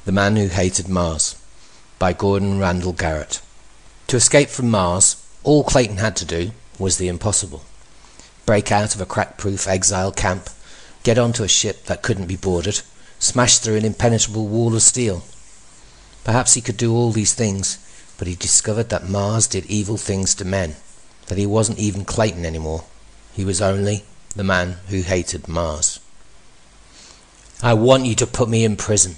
The Man Who Hated Mars, by Randall Garrett. To escape from Mars, all Clayton had to do was the impossible. Break out of a crack-proof exile camp, get onto a ship that couldn't be boarded, smash through an impenetrable wall of steel. Perhaps he could do all these things, but he discovered that Mars did evil things to men, that he wasn't even Clayton anymore. He was only the man who hated Mars. "I want you to put me in prison,"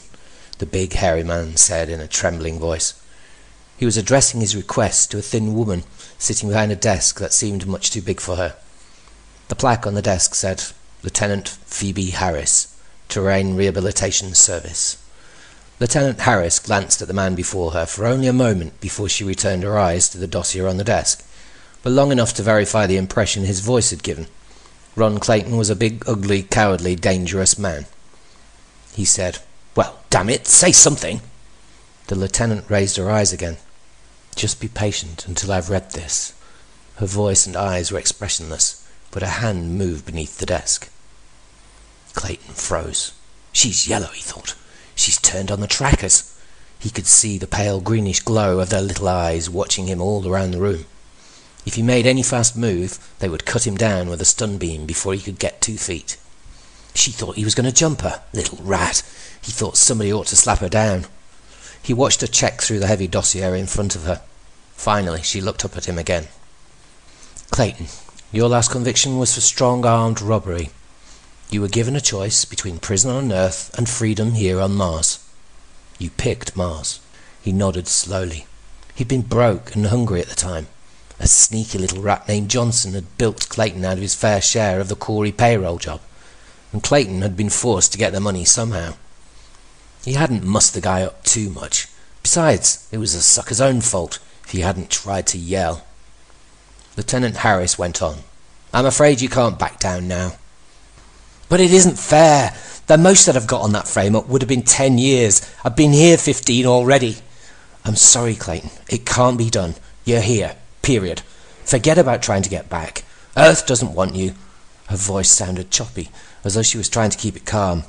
the big hairy man said in a trembling voice. He was addressing his request to a thin woman sitting behind a desk that seemed much too big for her. The plaque on the desk said, "Lieutenant Phoebe Harris, Terrain Rehabilitation Service." Lieutenant Harris glanced at the man before her for only a moment before she returned her eyes to the dossier on the desk, but long enough to verify the impression his voice had given. Ron Clayton was a big, ugly, cowardly, dangerous man. He said, "Well, damn it, say something." The lieutenant raised her eyes again. "Just be patient until I've read this." Her voice and eyes were expressionless, but her hand moved beneath the desk. Clayton froze. She's yellow, he thought. She's turned on the trackers. He could see the pale greenish glow of their little eyes watching him all around the room. If he made any fast move, they would cut him down with a stun beam before he could get 2 feet. She thought he was going to jump her. Little rat. He thought somebody ought to slap her down. He watched her check through the heavy dossier in front of her. Finally, she looked up at him again. "Clayton, your last conviction was for strong-armed robbery. You were given a choice between prison on Earth and freedom here on Mars. You picked Mars." He nodded slowly. He'd been broke and hungry at the time. A sneaky little rat named Johnson had bilked Clayton out of his fair share of the Corey payroll job, and Clayton had been forced to get the money somehow. He hadn't mussed the guy up too much. Besides, it was the sucker's own fault if he hadn't tried to yell. Lieutenant Harris went on. "I'm afraid you can't back down now." "But it isn't fair. The most that I've got on that frame-up would have been 10 years. I've been here 15 already." "I'm sorry, Clayton. It can't be done. You're here. Period. Forget about trying to get back. Earth doesn't want you." Her voice sounded choppy, as though she was trying to keep it calm.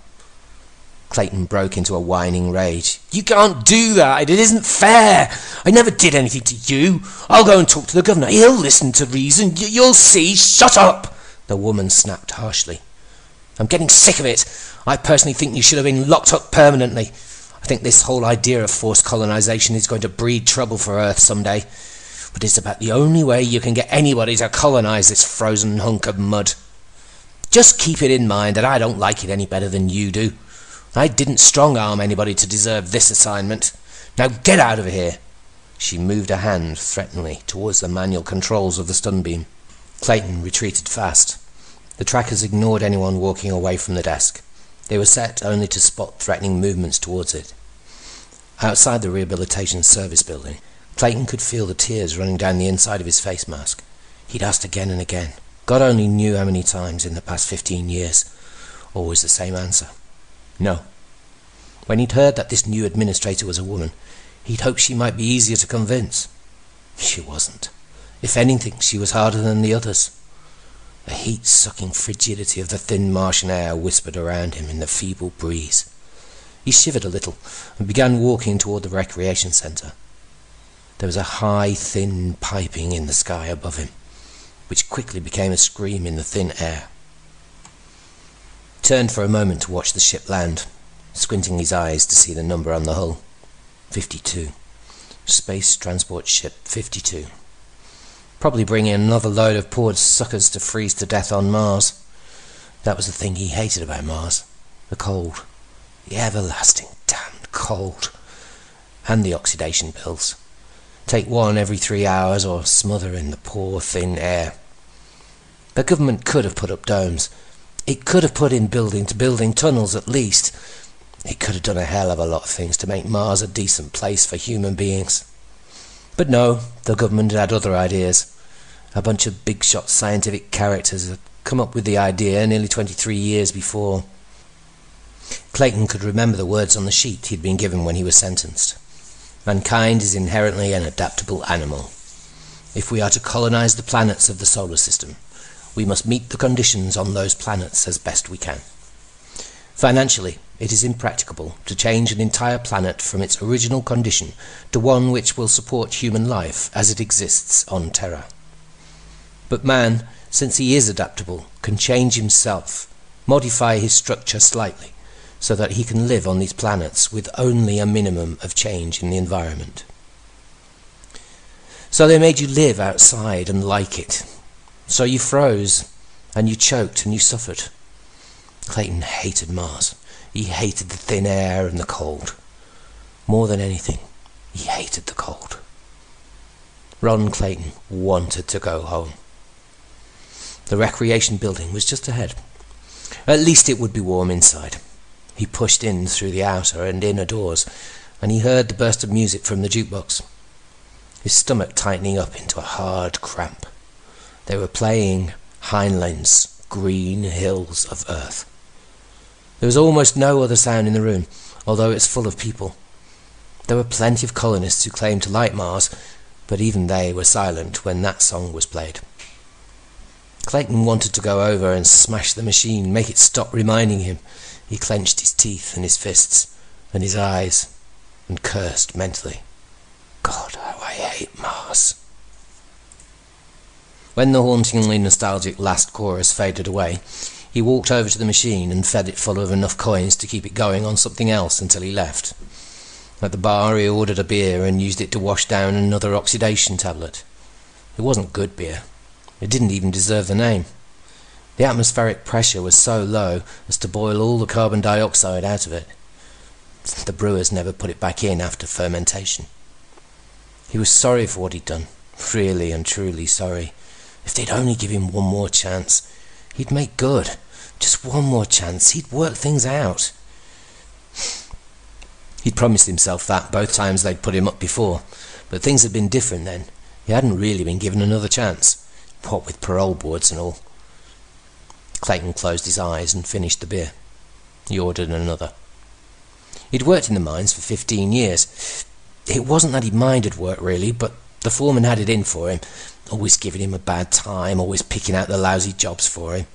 Clayton broke into a whining rage. "You can't do that. It isn't fair. I never did anything to you. I'll go and talk to the governor. He'll listen to reason. You'll see." "Shut up!" the woman snapped harshly. "I'm getting sick of it. I personally think you should have been locked up permanently. I think this whole idea of forced colonization is going to breed trouble for Earth someday. But it's about the only way you can get anybody to colonize this frozen hunk of mud. Just keep it in mind that I don't like it any better than you do. I didn't strong-arm anybody to deserve this assignment. Now get out of here." She moved her hand threateningly towards the manual controls of the stun beam. Clayton retreated fast. The trackers ignored anyone walking away from the desk. They were set only to spot threatening movements towards it. Outside the Rehabilitation Service building, Clayton could feel the tears running down the inside of his face mask. He'd asked again and again. God only knew how many times in the past 15 years. Always the same answer. No. When he'd heard that this new administrator was a woman, he'd hoped she might be easier to convince. She wasn't. If anything, she was harder than the others. The heat-sucking frigidity of the thin Martian air whispered around him in the feeble breeze. He shivered a little and began walking toward the recreation centre. There was a high, thin piping in the sky above him, which quickly became a scream in the thin air. He turned for a moment to watch the ship land, squinting his eyes to see the number on the hull. 52. Space Transport Ship 52. Probably bringing another load of poor suckers to freeze to death on Mars. That was the thing he hated about Mars. The cold. The everlasting damned cold. And the oxidation pills. Take one every 3 hours or smother in the poor thin air. The government could have put up domes. It could have put in building-to-building tunnels at least. It could have done a hell of a lot of things to make Mars a decent place for human beings. But no, the government had other ideas. A bunch of big-shot scientific characters had come up with the idea nearly 23 years before. Clayton could remember the words on the sheet he'd been given when he was sentenced. Mankind is inherently an adaptable animal. If we are to colonize the planets of the solar system, we must meet the conditions on those planets as best we can. Financially, it is impracticable to change an entire planet from its original condition to one which will support human life as it exists on Terra. But man, since he is adaptable, can change himself, modify his structure slightly, so that he can live on these planets with only a minimum of change in the environment. So they made you live outside and like it. So you froze, and you choked, and you suffered. Clayton hated Mars. He hated the thin air and the cold. More than anything, he hated the cold. Ron Clayton wanted to go home. The recreation building was just ahead. At least it would be warm inside. He pushed in through the outer and inner doors, and he heard the burst of music from the jukebox. His stomach tightening up into a hard cramp. They were playing Heinlein's Green Hills of Earth. There was almost no other sound in the room, although it was full of people. There were plenty of colonists who claimed to like Mars, but even they were silent when that song was played. Clayton wanted to go over and smash the machine, make it stop reminding him. He clenched his teeth and his fists and his eyes and cursed mentally. God, how I hate Mars. When the hauntingly nostalgic last chorus faded away, he walked over to the machine and fed it full of enough coins to keep it going on something else until he left. At the bar he ordered a beer and used it to wash down another oxidation tablet. It wasn't good beer. It didn't even deserve the name. The atmospheric pressure was so low as to boil all the carbon dioxide out of it. The brewers never put it back in after fermentation. He was sorry for what he'd done, really and truly sorry. If they'd only give him one more chance, he'd make good. Just one more chance, he'd work things out. He'd promised himself that both times they'd put him up before, but things had been different then. He hadn't really been given another chance, what with parole boards and all. Clayton closed his eyes and finished the beer. He ordered another. He'd worked in the mines for 15 years. It wasn't that he minded work really, but the foreman had it in for him, always giving him a bad time, always picking out the lousy jobs for him.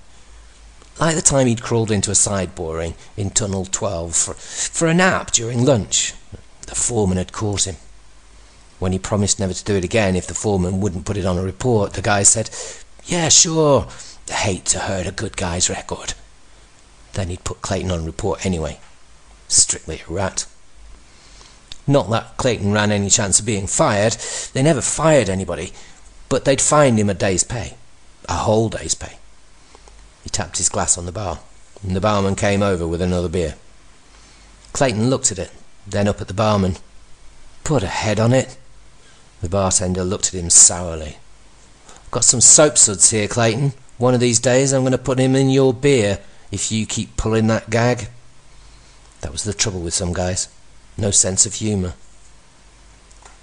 Like the time he'd crawled into a side boring in Tunnel 12 for a nap during lunch. The foreman had caught him. When he promised never to do it again if the foreman wouldn't put it on a report, the guy said, "Yeah, sure. I hate to hurt a good guy's record." Then he'd put Clayton on report anyway. Strictly a rat. Not that Clayton ran any chance of being fired. They never fired anybody, but they'd fined him a day's pay. A whole day's pay. He tapped his glass on the bar, and the barman came over with another beer. Clayton looked at it, then up at the barman. "Put a head on it." The bartender looked at him sourly. "Got some soap suds here, Clayton. One of these days I'm going to put him in your beer if you keep pulling that gag." That was the trouble with some guys. No sense of humour.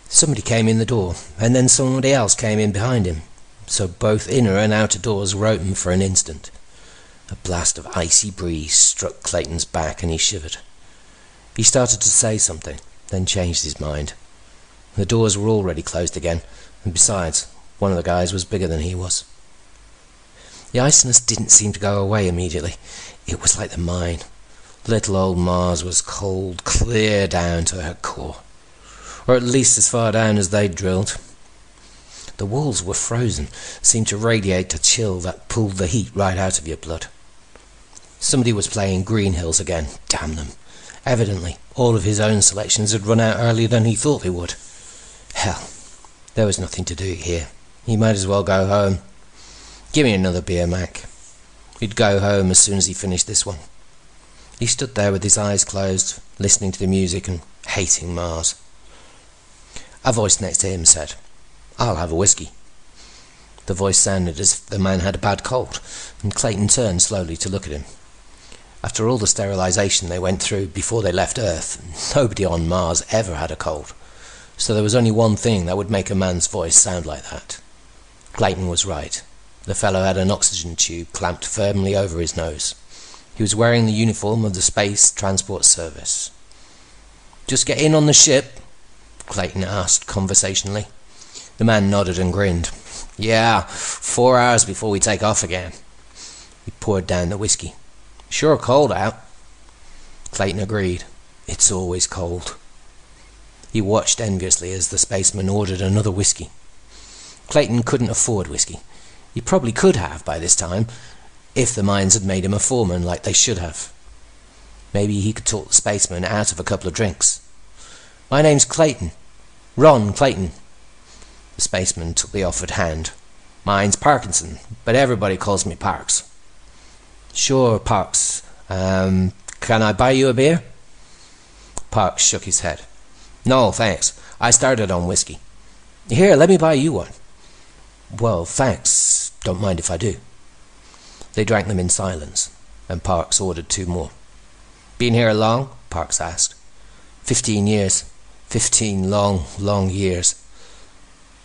Somebody came in the door, and then somebody else came in behind him, so both inner and outer doors were open for an instant. A blast of icy breeze struck Clayton's back, and he shivered. He started to say something, then changed his mind. The doors were already closed again, and besides, one of the guys was bigger than he was. The iciness didn't seem to go away immediately. It was like the mine. Little old Mars was cold clear down to her core, or at least as far down as they'd drilled. The walls were frozen, seemed to radiate a chill that pulled the heat right out of your blood. Somebody was playing Green Hills again, damn them. Evidently, all of his own selections had run out earlier than he thought they would. Hell, there was nothing to do here. He might as well go home. "Give me another beer, Mac." He'd go home as soon as he finished this one. He stood there with his eyes closed, listening to the music and hating Mars. A voice next to him said, "I'll have a whiskey." The voice sounded as if the man had a bad cold, and Clayton turned slowly to look at him. After all the sterilization they went through before they left Earth, nobody on Mars ever had a cold. So there was only one thing that would make a man's voice sound like that. Clayton was right. The fellow had an oxygen tube clamped firmly over his nose. He was wearing the uniform of the Space Transport Service. "Just get in on the ship?" Clayton asked conversationally. The man nodded and grinned. "Yeah, 4 hours before we take off again." He poured down the whiskey. "Sure cold out." Clayton agreed. It's always cold. He watched enviously as the spaceman ordered another whiskey. Clayton couldn't afford whiskey. He probably could have by this time, if the mines had made him a foreman like they should have. Maybe he could talk the spaceman out of a couple of drinks. "My name's Clayton. Ron Clayton." The spaceman took the offered hand. "Mine's Parkinson, but everybody calls me Parks." "Sure, Parks. Can I buy you a beer?" Parks shook his head. "No, thanks. I started on whiskey." "Here, let me buy you one." "Well, thanks. Don't mind if I do." They drank them in silence, and Parks ordered 2 more. "Been here long?" Parks asked. 15 years. 15 long, long years."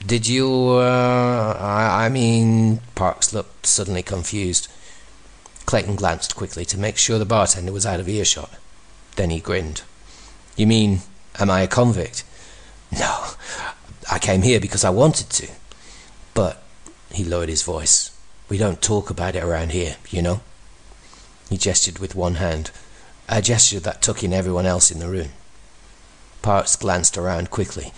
"Did you, I mean..." Parks looked suddenly confused. Clayton glanced quickly to make sure the bartender was out of earshot. Then he grinned. "You mean, am I a convict?" "No, I came here because I wanted to. But," he lowered his voice, "we don't talk about it around here, you know?" He gestured with one hand, a gesture that took in everyone else in the room. Parks glanced around quickly,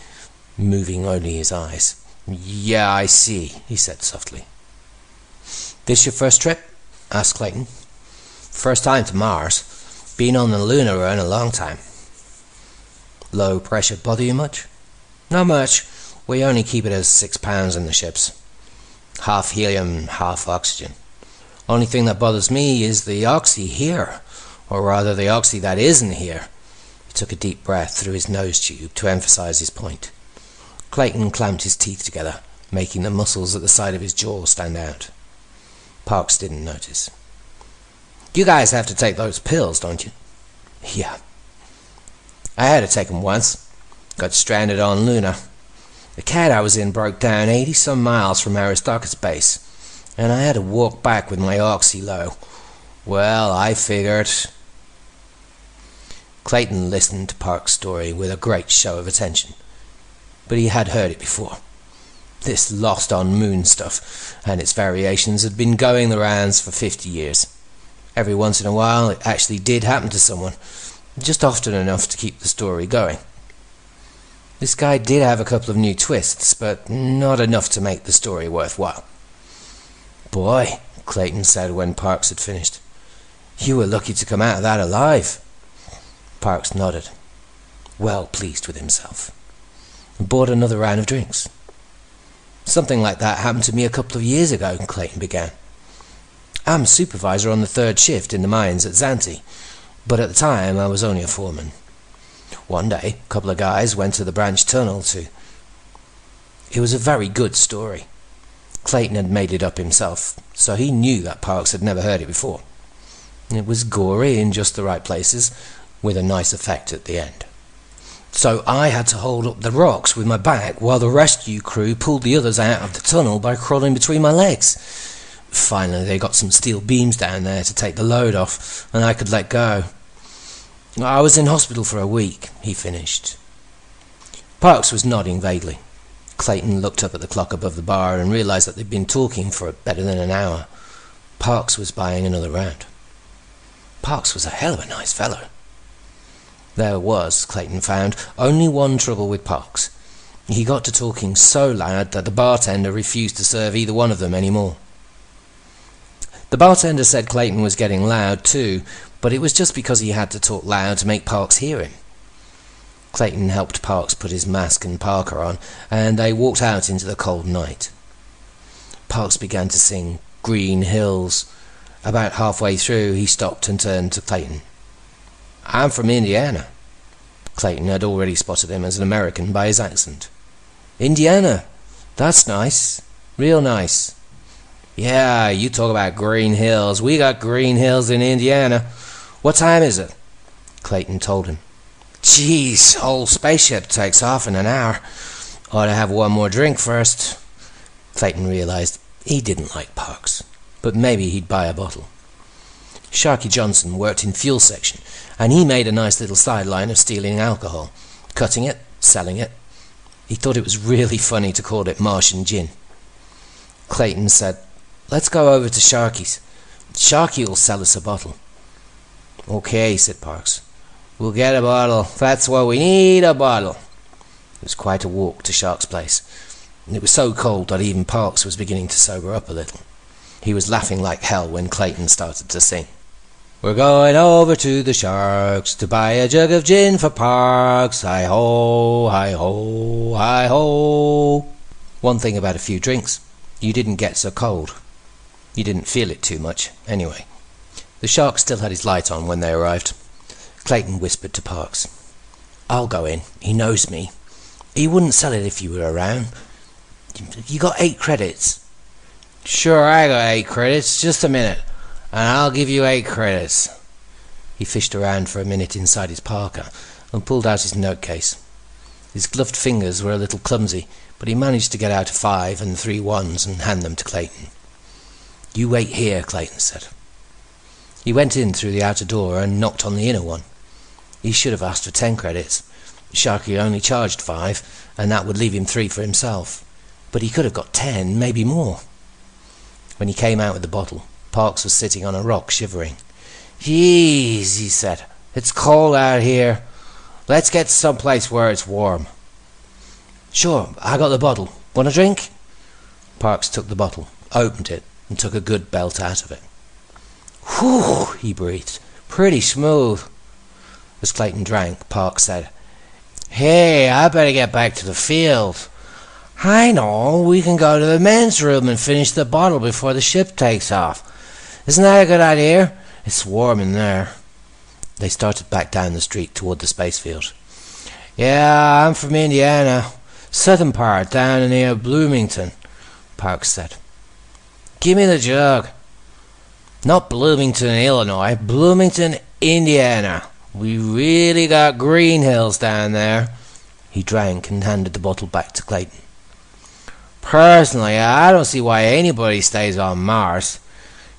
moving only his eyes. "Yeah, I see," he said softly. "This your first trip?" asked Clayton. "First time to Mars. Been on the lunar run a long time." "Low pressure bother you much?" "Not much. We only keep it as 6 pounds in the ships. Half helium, half oxygen. Only thing that bothers me is the oxy here, or rather the oxy that isn't here." He took a deep breath through his nose tube to emphasize his point. Clayton clamped his teeth together, making the muscles at the side of his jaw stand out. Parks didn't notice. "You guys have to take those pills, don't you?" "Yeah." "I had to take them once. Got stranded on Luna. The cat I was in broke down 80-some miles from Aristarchus base, and I had to walk back with my oxy low. Well, I figured..." Clayton listened to Parks' story with a great show of attention, but he had heard it before. This lost on moon stuff and its variations had been going the rounds for 50 years. Every once in a while it actually did happen to someone, just often enough to keep the story going. This guy did have a couple of new twists, but not enough to make the story worthwhile. "Boy," Clayton said when Parks had finished, "you were lucky to come out of that alive." Parks nodded, well pleased with himself, and bought another round of drinks. "Something like that happened to me a couple of years ago," Clayton began. "I'm supervisor on the 3rd shift in the mines at Zante, but at the time I was only a foreman. One day, a couple of guys went to the branch tunnel to..." It was a very good story. Clayton had made it up himself, so he knew that Parks had never heard it before. It was gory in just the right places, with a nice effect at the end. "So I had to hold up the rocks with my back while the rescue crew pulled the others out of the tunnel by crawling between my legs. Finally they got some steel beams down there to take the load off, and I could let go. I was in hospital for a week," he finished. Parks was nodding vaguely. Clayton looked up at the clock above the bar and realized that they'd been talking for better than an hour. Parks was buying another round. Parks was a hell of a nice fellow. There was, Clayton found, only one trouble with Parks. He got to talking so loud that the bartender refused to serve either one of them anymore. The bartender said Clayton was getting loud too, but it was just because he had to talk loud to make Parks hear him. Clayton helped Parks put his mask and parka on, and they walked out into the cold night. Parks began to sing Green Hills. About halfway through, he stopped and turned to Clayton. "I'm from Indiana." Clayton had already spotted him as an American by his accent. "Indiana? That's nice. Real nice." "Yeah, you talk about green hills. We got green hills in Indiana. What time is it?" Clayton told him. "Jeez, whole spaceship takes off in an hour. Ought to have one more drink first." Clayton realized he didn't like Parks, but maybe he'd buy a bottle. Sharky Johnson worked in fuel section, and he made a nice little sideline of stealing alcohol, cutting it, selling it. He thought it was really funny to call it Martian gin. Clayton said, "Let's go over to Sharky's. Sharky'll sell us a bottle." "Okay," said Parks. We'll get a bottle. That's what we need, a bottle. It was quite a walk to Shark's place, and it was so cold that even Parks was beginning to sober up a little. He was laughing like hell when Clayton started to sing. We're going over to the Sharks to buy a jug of gin for Parks. Hi-ho, hi-ho, hi-ho. One thing about a few drinks, you didn't get so cold. You didn't feel it too much, anyway. The Shark still had his light on when they arrived. Clayton whispered to Parks. I'll go in. He knows me. He wouldn't sell it if you were around. You got 8 credits. Sure, I got 8 credits. Just a minute, and I'll give you 8 credits. He fished around for a minute inside his parka and pulled out his note case. His gloved fingers were a little clumsy, but he managed to get out a 5 and 3 ones and hand them to Clayton. You wait here, Clayton said. He went in through the outer door and knocked on the inner one. He should have asked for 10 credits. Sharky only charged 5, and that would leave him 3 for himself. But he could have got 10, maybe more. When he came out with the bottle, Parks was sitting on a rock shivering. Jeez, he said. It's cold out here. Let's get someplace where it's warm. Sure, I got the bottle. Want a drink? Parks took the bottle, opened it, and took a good belt out of it. Whew, he breathed. Pretty smooth. As Clayton drank, Parks said, Hey, I better get back to the field. I know, we can go to the men's room and finish the bottle before the ship takes off. Isn't that a good idea? It's warm in there. They started back down the street toward the space field. Yeah, I'm from Indiana. Southern part, down near Bloomington, Parks said. Give me the jug. Not Bloomington, Illinois. Bloomington, Indiana. We really got green hills down there. He drank and handed the bottle back to Clayton. Personally, I don't see why anybody stays on Mars.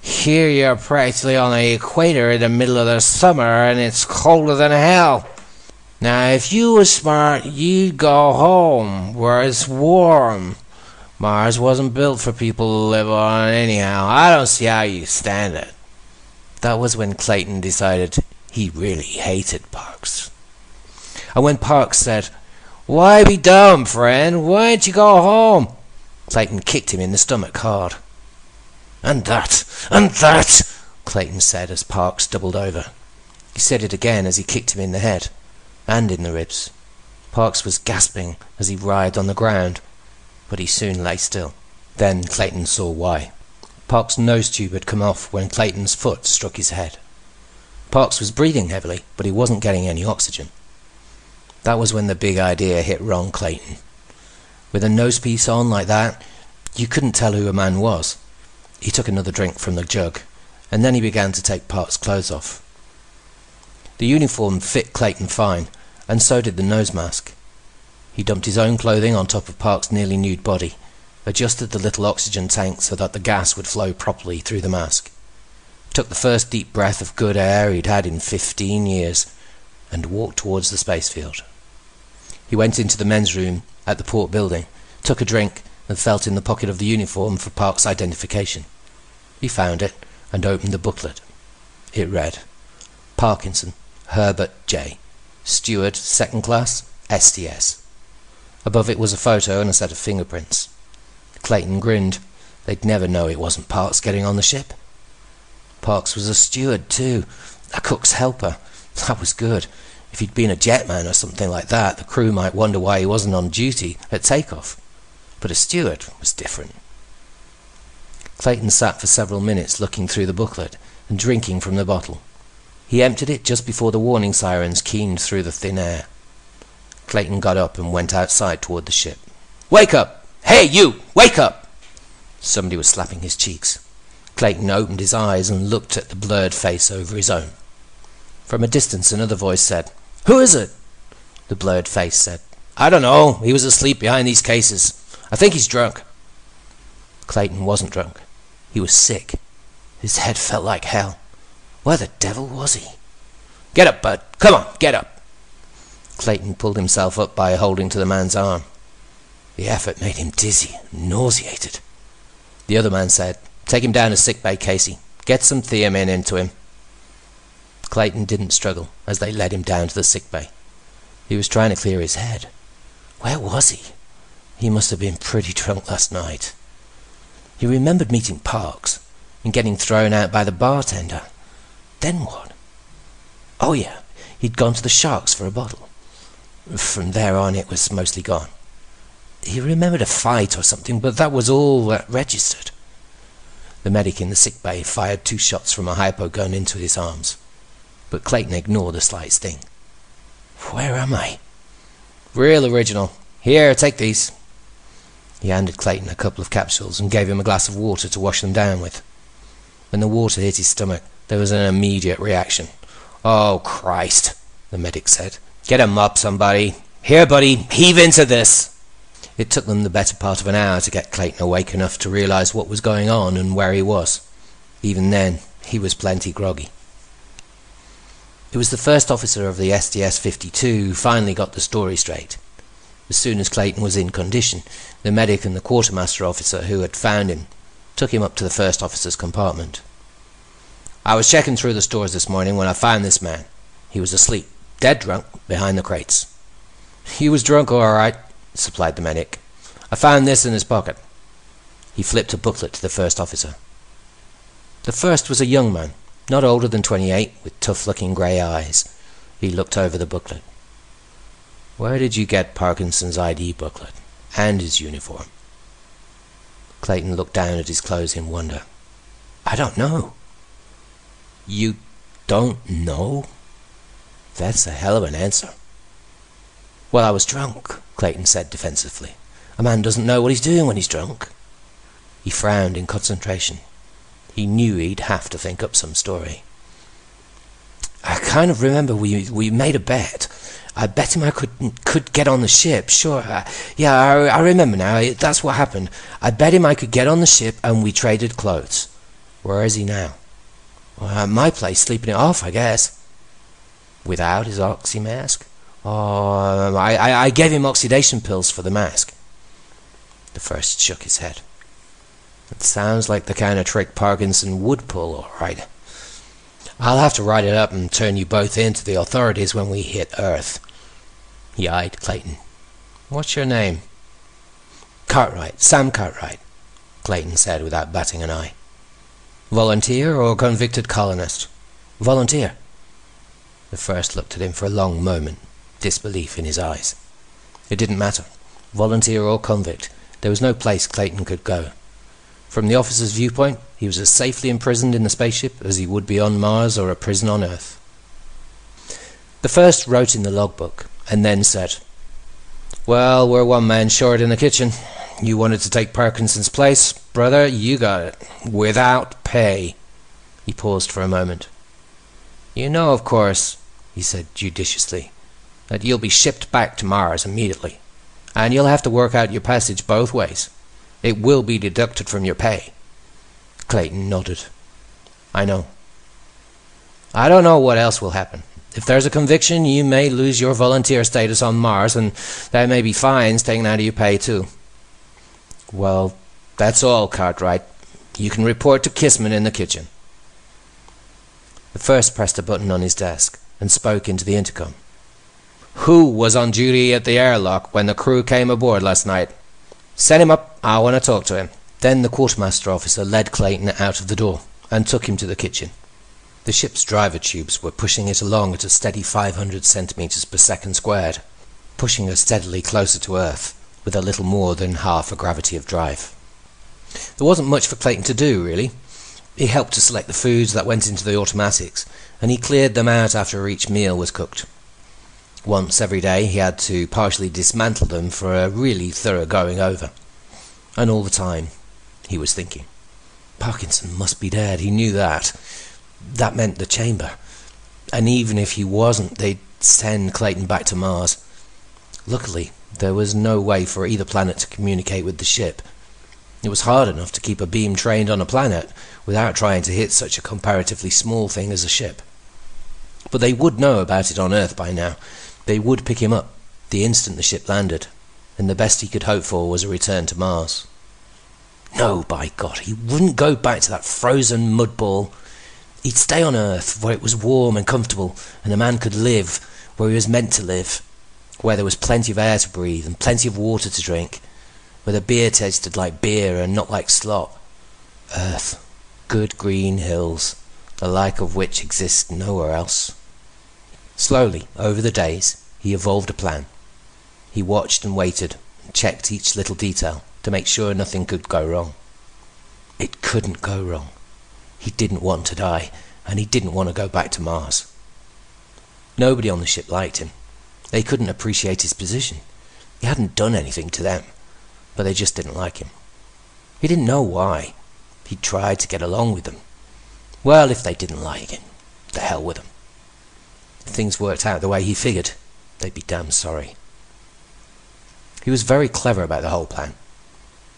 Here you're practically on the equator in the middle of the summer and it's colder than hell. Now, if you were smart, you'd go home where it's warm. Mars wasn't built for people to live on anyhow. I don't see how you stand it. That was when Clayton decided he really hated Parks. And when Parks said, Why be dumb, friend? Why don't you go home? Clayton kicked him in the stomach hard. And that, Clayton said as Parks doubled over. He said it again as he kicked him in the head and in the ribs. Parks was gasping as he writhed on the ground, but he soon lay still. Then Clayton saw why. Parks' nose tube had come off when Clayton's foot struck his head. Parks was breathing heavily, but he wasn't getting any oxygen. That was when the big idea hit wrong Clayton. With a nosepiece on like that, you couldn't tell who a man was. He took another drink from the jug, and then he began to take Parks' clothes off. The uniform fit Clayton fine, and so did the nose mask. He dumped his own clothing on top of Parks' nearly nude body, adjusted the little oxygen tank so that the gas would flow properly through the mask, took the first deep breath of good air he'd had in 15 years, and walked towards the space field. He went into the men's room at the port building, took a drink, and felt in the pocket of the uniform for Parks' identification. He found it and opened the booklet. It read, Parkinson, Herbert J. Steward, 2nd class, STS. Above it was a photo and a set of fingerprints. Clayton grinned. They'd never know it wasn't Parks getting on the ship. Parks was a steward too, a cook's helper. That was good. If he'd been a jetman or something like that, the crew might wonder why he wasn't on duty at takeoff. But a steward was different. Clayton sat for several minutes looking through the booklet and drinking from the bottle. He emptied it just before the warning sirens keened through the thin air. Clayton got up and went outside toward the ship. Wake up! Hey, you! Wake up! Somebody was slapping his cheeks. Clayton opened his eyes and looked at the blurred face over his own. From a distance another voice said, Who is it? The blurred face said, I don't know. He was asleep behind these cases. I think he's drunk. Clayton wasn't drunk. He was sick. His head felt like hell. Where the devil was he? Get up, bud. Come on, get up. Clayton pulled himself up by holding to the man's arm. The effort made him dizzy and nauseated. The other man said, Take him down to sickbay, Casey. Get some thiamine into him. Clayton didn't struggle as they led him down to the sickbay. He was trying to clear his head. Where was he? He must have been pretty drunk last night. He remembered meeting Parks and getting thrown out by the bartender. Then what? Oh yeah, he'd gone to the Sharks for a bottle. From there on it was mostly gone. He remembered a fight or something, but that was all that registered. The medic in the sickbay fired 2 shots from a hypo gun into his arms, but Clayton ignored the slightest thing. Where am I? Real original. Here, take these. He handed Clayton a couple of capsules and gave him a glass of water to wash them down with. When the water hit his stomach, there was an immediate reaction. Oh, Christ, the medic said. Get him up, somebody. Here, buddy, heave into this. It took them the better part of an hour to get Clayton awake enough to realise what was going on and where he was. Even then, he was plenty groggy. It was the first officer of the SDS-52 who finally got the story straight. As soon as Clayton was in condition, the medic and the quartermaster officer who had found him took him up to the first officer's compartment. I was checking through the stores this morning when I found this man. He was asleep, dead drunk, behind the crates. He was drunk all right, supplied the medic. I found this in his pocket. He flipped a booklet to the first officer. The first was a young man, not older than 28, with tough-looking grey eyes. He looked over the booklet. Where did you get Parkinson's ID booklet? And his uniform? Clayton looked down at his clothes in wonder. I don't know. You don't know? That's a hell of an answer. Well, I was drunk, Clayton said defensively. A man doesn't know what he's doing when he's drunk. He frowned in concentration. He knew he'd have to think up some story. I kind of remember we made a bet. I bet him I could get on the ship, sure. I remember now. That's what happened. I bet him I could get on the ship and we traded clothes. Where is he now? Well, at my place, sleeping it off, I guess. Without his oxy mask? Oh, I gave him oxidation pills for the mask. The first shook his head. It sounds like the kind of trick Parkinson would pull, all right. I'll have to write it up and turn you both in to the authorities when we hit Earth. He eyed Clayton. What's your name? Cartwright, Sam Cartwright, Clayton said without batting an eye. Volunteer or convicted colonist? Volunteer. The first looked at him for a long moment, disbelief in his eyes. It didn't matter. Volunteer or convict, there was no place Clayton could go. From the officer's viewpoint, he was as safely imprisoned in the spaceship as he would be on Mars or a prison on Earth. The first wrote in the logbook, and then said, Well, we're one man short in the kitchen. You wanted to take Parkinson's place, brother, you got it. Without pay. He paused for a moment. You know, of course, he said judiciously, that you'll be shipped back to Mars immediately, and you'll have to work out your passage both ways. It will be deducted from your pay. Clayton nodded. I know. I don't know what else will happen. If there's a conviction, you may lose your volunteer status on Mars, and there may be fines taken out of your pay too. Well, that's all, Cartwright. You can report to Kissman in the kitchen. The first pressed a button on his desk and spoke into the intercom. Who was on duty at the airlock when the crew came aboard last night? Send him up. I want to talk to him. Then the quartermaster officer led Clayton out of the door and took him to the kitchen. The ship's driver tubes were pushing it along at a steady 500 centimeters per second squared, pushing her steadily closer to Earth with a little more than half a gravity of drive. There wasn't much for Clayton to do, really. He helped to select the foods that went into the automatics, and he cleared them out after each meal was cooked. Once every day he had to partially dismantle them for a really thorough going over. And all the time he was thinking, Parkinson must be dead, he knew that. That meant the chamber. And even if he wasn't, they'd send Clayton back to Mars. Luckily, there was no way for either planet to communicate with the ship. It was hard enough to keep a beam trained on a planet without trying to hit such a comparatively small thing as a ship. But they would know about it on Earth by now. They would pick him up the instant the ship landed, and the best he could hope for was a return to Mars. No, by God, he wouldn't go back to that frozen mud ball. He'd stay on Earth, where it was warm and comfortable, and a man could live where he was meant to live, where there was plenty of air to breathe and plenty of water to drink, where the beer tasted like beer and not like slop. Earth. Good green hills, the like of which exists nowhere else. Slowly, over the days, he evolved a plan. He watched and waited and checked each little detail to make sure nothing could go wrong. It couldn't go wrong. He didn't want to die, and he didn't want to go back to Mars. Nobody on the ship liked him. They couldn't appreciate his position. He hadn't done anything to them, but they just didn't like him. He didn't know why. He tried to get along with them. Well, if they didn't like him, the hell with them. If things worked out the way he figured, they'd be damn sorry. He was very clever about the whole plan.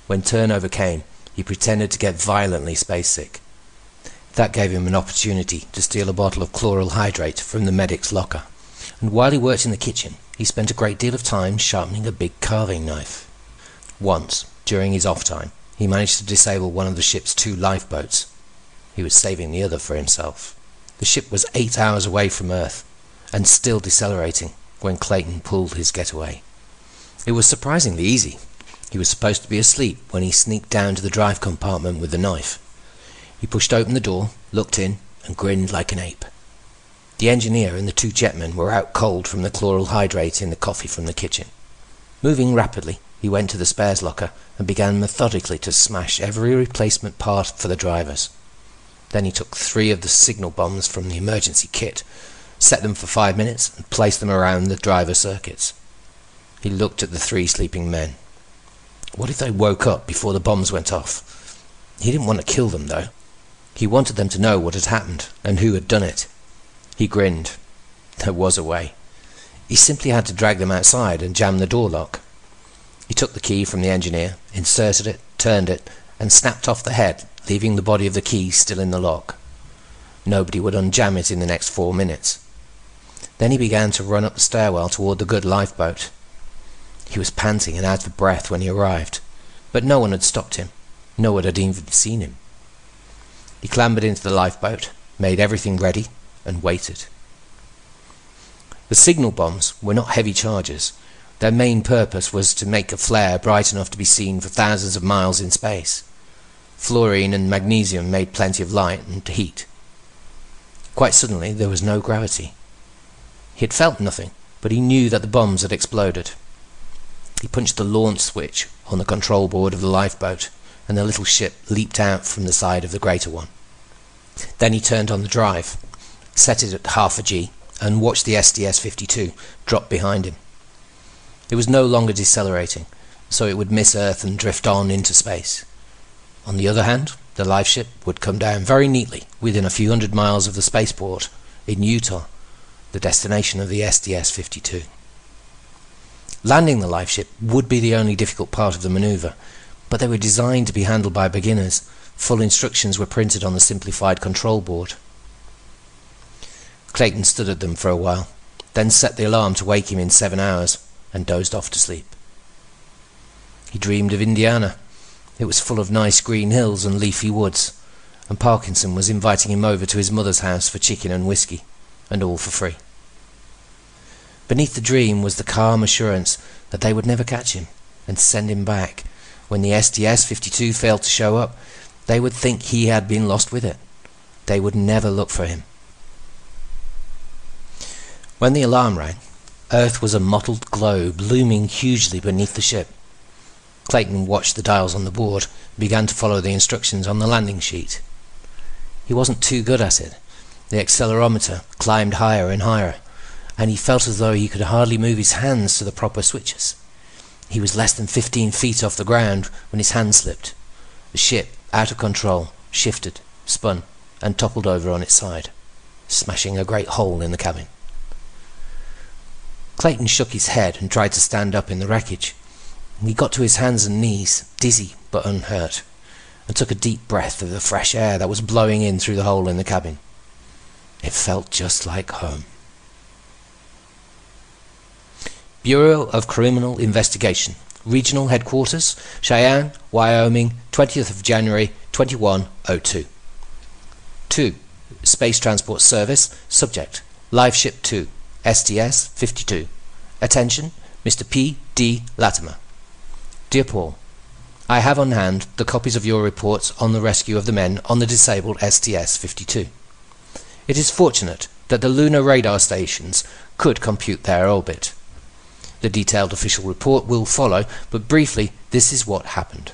When turnover came, he pretended to get violently space sick. That gave him an opportunity to steal a bottle of chloral hydrate from the medic's locker. And while he worked in the kitchen, he spent a great deal of time sharpening a big carving knife. Once, during his off time, he managed to disable one of the ship's 2 lifeboats. He was saving the other for himself. The ship was 8 hours away from Earth, and still decelerating when Clayton pulled his getaway. It was surprisingly easy. He was supposed to be asleep when he sneaked down to the drive compartment with the knife. He pushed open the door, looked in, and grinned like an ape. The engineer and the 2 jetmen were out cold from the chloral hydrate in the coffee from the kitchen. Moving rapidly, he went to the spares locker and began methodically to smash every replacement part for the drivers. Then he took 3 of the signal bombs from the emergency kit, set them for 5 minutes, and placed them around the driver circuits. He looked at the 3 sleeping men. What if they woke up before the bombs went off? He didn't want to kill them, though. He wanted them to know what had happened and who had done it. He grinned. There was a way. He simply had to drag them outside and jam the door lock. He took the key from the engineer, inserted it, turned it, and snapped off the head, leaving the body of the key still in the lock. Nobody would unjam it in the next 4 minutes. Then he began to run up the stairwell toward the good lifeboat. He was panting and out of breath when he arrived, but no one had stopped him. No one had even seen him. He clambered into the lifeboat, made everything ready, and waited. The signal bombs were not heavy charges. Their main purpose was to make a flare bright enough to be seen for thousands of miles in space. Fluorine and magnesium made plenty of light and heat. Quite suddenly, there was no gravity. He had felt nothing, but he knew that the bombs had exploded. He punched the launch switch on the control board of the lifeboat, and the little ship leaped out from the side of the greater one. Then he turned on the drive, set it at half a G, and watched the SDS-52 drop behind him. It was no longer decelerating, so it would miss Earth and drift on into space. On the other hand, the life ship would come down very neatly within a few hundred miles of the spaceport in Utah, the destination of the SDS-52. Landing the life ship would be the only difficult part of the maneuver, but they were designed to be handled by beginners. Full instructions were printed on the simplified control board. Clayton stood at them for a while, then set the alarm to wake him in 7 hours, and dozed off to sleep. He dreamed of Indiana. It was full of nice green hills and leafy woods, and Parkinson was inviting him over to his mother's house for chicken and whiskey, and all for free. Beneath the dream was the calm assurance that they would never catch him and send him back. When the SDS-52 failed to show up, they would think he had been lost with it. They would never look for him. When the alarm rang, Earth was a mottled globe looming hugely beneath the ship. Clayton watched the dials on the board and began to follow the instructions on the landing sheet. He wasn't too good at it. The accelerometer climbed higher and higher, and he felt as though he could hardly move his hands to the proper switches. He was less than 15 feet off the ground when his hand slipped. The ship, out of control, shifted, spun, and toppled over on its side, smashing a great hole in the cabin. Clayton shook his head and tried to stand up in the wreckage. He got to his hands and knees, dizzy but unhurt, and took a deep breath of the fresh air that was blowing in through the hole in the cabin. It felt just like home. Bureau of Criminal Investigation, Regional Headquarters, Cheyenne, Wyoming, 20th of January, 2102. 2. Space Transport Service. Subject: Live Ship 2, STS-52. Attention, Mr. P. D. Latimer. Dear Paul, I have on hand the copies of your reports on the rescue of the men on the disabled STS-52. It is fortunate that the lunar radar stations could compute their orbit. The detailed official report will follow, but briefly, this is what happened.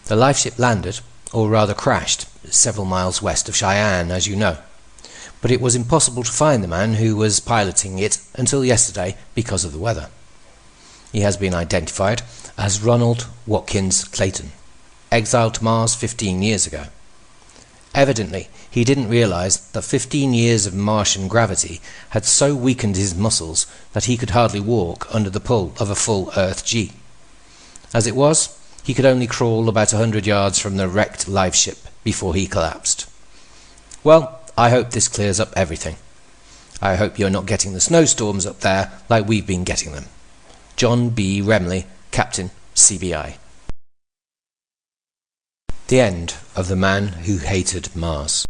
The life ship landed, or rather crashed, several miles west of Cheyenne, as you know. But it was impossible to find the man who was piloting it until yesterday because of the weather. He has been identified as Ronald Watkins Clayton, exiled to Mars 15 years ago. Evidently, he didn't realize that 15 years of Martian gravity had so weakened his muscles that he could hardly walk under the pull of a full Earth G. As it was, he could only crawl about 100 yards from the wrecked life ship before he collapsed. Well, I hope this clears up everything. I hope you're not getting the snowstorms up there like we've been getting them. John B. Remley, Captain, CBI. The end of The Man Who Hated Mars.